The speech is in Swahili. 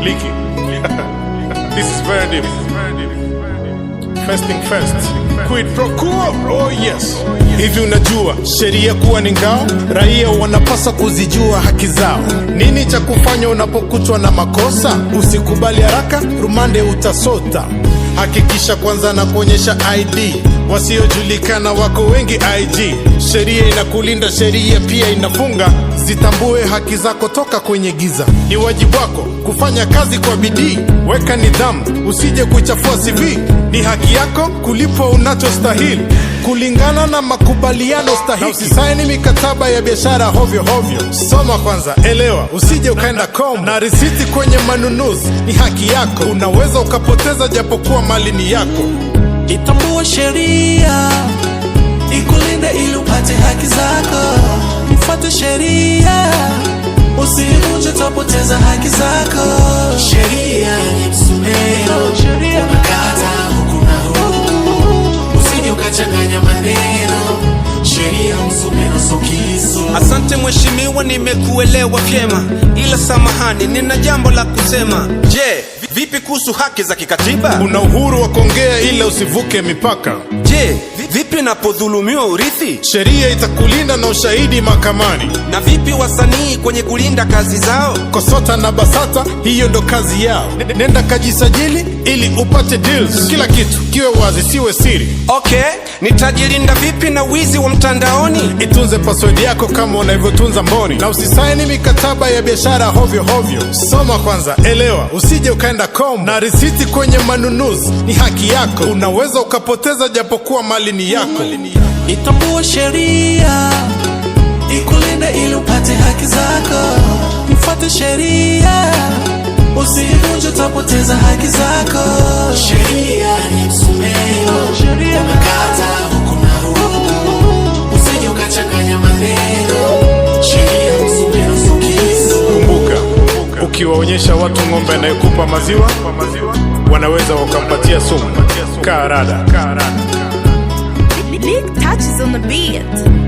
Leaky. This is very deep. First thing first. Quid pro quo. Oh yes. Hivi unajua sheria kuwa ni ngao? Raia wanapaswa kuzijua haki zao. Nini cha kufanya unapokutwa na makosa? Usikubali haraka, rumande utasota. Hakikisha kwanza na kuonyesha ID. Wasiojulikana wako wengi IG. Sheria inakulinda, sheria pia inafunga. Zitambue haki zako toka kwenye giza. Ni wajibu wako kufanya kazi kwa bidii. Weka nidhamu, usije kuchafua CV. Ni haki yako kulipwa unachostahili kulingana na makubaliano stahiki. Na usisaini mikataba ya biashara hovyo hovyo. Soma kwanza, elewa, usije ukaenda kom. Na risiti kwenye manunuzi ni haki yako. Unaweza ukapoteza japokuwa mali ni yako. Itambue sheria ikulinde ili upate haki zako. Ifuate sheria, usivunje utapoteza haki zako. Sheria ni msumeno, unakata huku na huku, usije ukachanganya maneno. Sheria msumeno so kisu. Asante mheshimiwa, nimekuelewa vyema, ila samahani, nina jambo la kusema. Je, vipi kuhusu haki za kikatiba? Una uhuru wa kuongea ila usivuke mipaka. Je, vipi napodhulumiwa urithi? Sheria itakulinda na ushahidi mahakamani. Na vipi wasanii kwenye kulinda kazi zao? KOSOTA na BASATA, hiyo ndo kazi yao. Nenda kajisajili ili upate deals. Kila kitu kiwe wazi, siwe siri. Okay, nitajilinda vipi na wizi wa mtandaoni? Itunze password yako kama unavyotunza mboni. Na usisaini mikataba ya biashara hovyo hovyo. Soma kwanza, elewa, usije ukaenda kom. Na risiti kwenye manunuzi ni haki yako. Unaweza ukapoteza japokuwa mali ni yako. Itambue sheria ikulinde ili upate haki zako. Ifuate sheria, usivunje utapoteza haki zako. Sheria ni msumeno, unakata huku na huku, usije ukachanganya maneno. Sheria msumeno so kisu. Kumbuka, ukiwaonyesha watu ng'ombe anayekupa maziwa, wanaweza wakampatia sumu. Kaa rada. Leak touches on the beat.